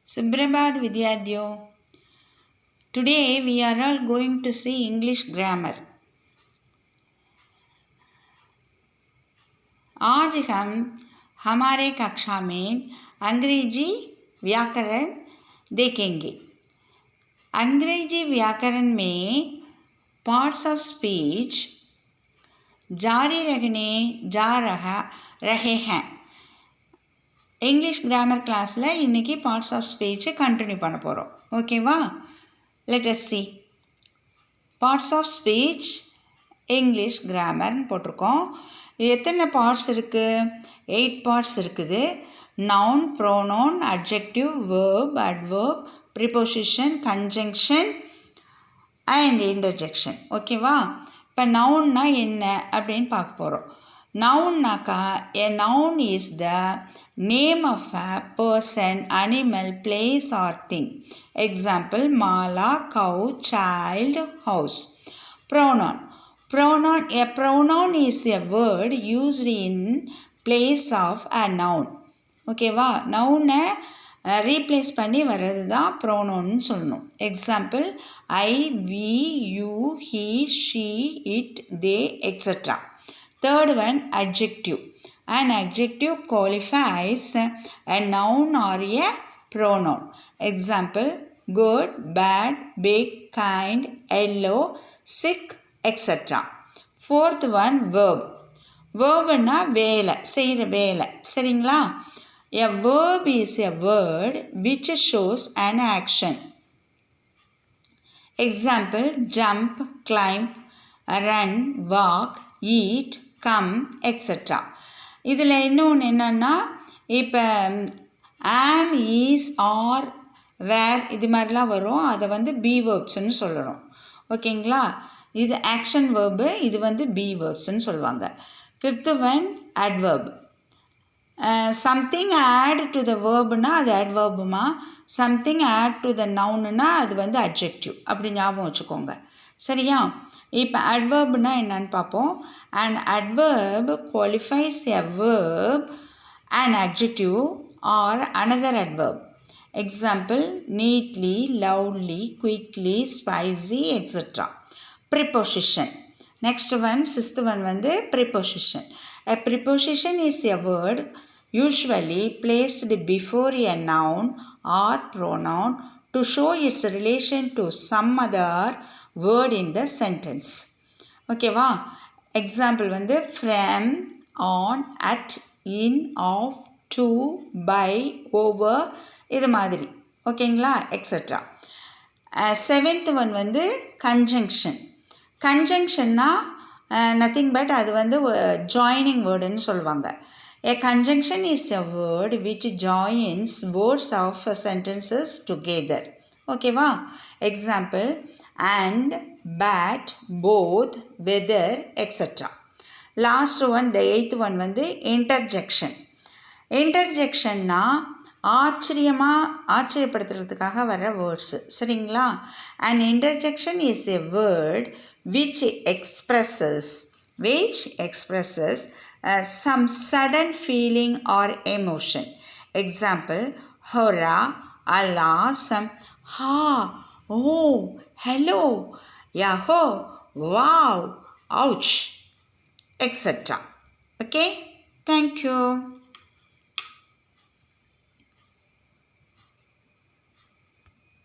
Suprabhat Vidyadhyo. Today we are all going to see English grammar. आज हम हमारे कक्षा में अंग्रेजी व्याकरण देखेंगे. अंग्रेजी व्याकरण में पार्ट्स ऑफ स्पीच जारी रहे हैं. இங்கிலீஷ் கிராமர் கிளாஸில் இன்றைக்கி பார்ட்ஸ் ஆஃப் ஸ்பீச்சை கண்டினியூ பண்ண போகிறோம். ஓகேவா? Let us see. Parts of speech English கிராமர்னு போட்டிருக்கோம். எத்தனை பார்ட்ஸ் இருக்குது? 8 பார்ட்ஸ் இருக்குது. Noun, pronoun, adjective, verb, adverb, preposition, conjunction and interjection. ஓகேவா? இப்போ நவுன்னா என்ன அப்படின்னு பார்க்க போகிறோம். நவுன்னாக்கா a noun is the name of a person, animal, place or thing. Example, Mala, cow, child, house. Pronoun. A pronoun is a word used in place of a noun. ஓகேவா? நவுனை replace பண்ணி வர்றது தான் ப்ரோனவுன்னு சொல்லணும். Example, I, we, you, he, she, it, they, etcetera. Third one, adjective. An adjective qualifies a noun or a pronoun. Example, good, bad, big, kind, yellow, sick, etc. Fourth one, verb. Verbனா வேலை, செய்கிற வேலை. சரிங்களா? A verb is a word which shows an action. Example, jump, climb, run, walk, eat, come, etc. இதில் இன்னொன்று என்னென்னா, இப்போ am, is, are, where இது மாதிரிலாம் வரும். அதை வந்து பி வேர்ப்ஸ்ன்னு சொல்லணும். ஓகேங்களா? இது ஆக்ஷன் வேர்பு, இது வந்து பி வேர்ப்ஸ்ன்னு சொல்லுவாங்க. Fifth one, adverb. Something add to the வேர்புனா அது அட்வர்புமா, சம்திங் ஆட் டு த நவுனுனா அது வந்து அட்ஜெக்டிவ். அப்படி ஞாபகம் வச்சுக்கோங்க. சரியா? இப்போ அட்வர்ப்னா என்னன்னு பார்ப்போம். An adverb qualifies a verb, an adjective or another adverb. Example, neatly, loudly, quickly, spicy, etc. Preposition. Next one, sixth one வந்து preposition. A preposition is a word usually placed before a noun or pronoun to show its relation to some other word in the sentence. ஓகேவா? Example வந்து from, on, at, in, of, to, by, over, இது மாதிரி. ஓகேங்களா? Etcetera. Seventh one வந்து conjunction. கன்ஜங்ஷன்னா nothing but அது வந்து joining வேர்டுன்னு சொல்லுவாங்க. A conjunction is a word which joins words of sentences together. ஓகேவா? Example, and, but, both, whether, etc. Last one, the eighth one வந்து interjection. இன்டர்ஜெக்ஷன்னா ஆச்சரியப்படுத்துறதுக்காக வர வேர்ட்ஸு. சரிங்களா? An interjection is a word which expresses some sudden feeling or emotion. Example, hurrah, alas, ha, oh, hello, yahoo, wow, ouch, etc. Okay? Thank you.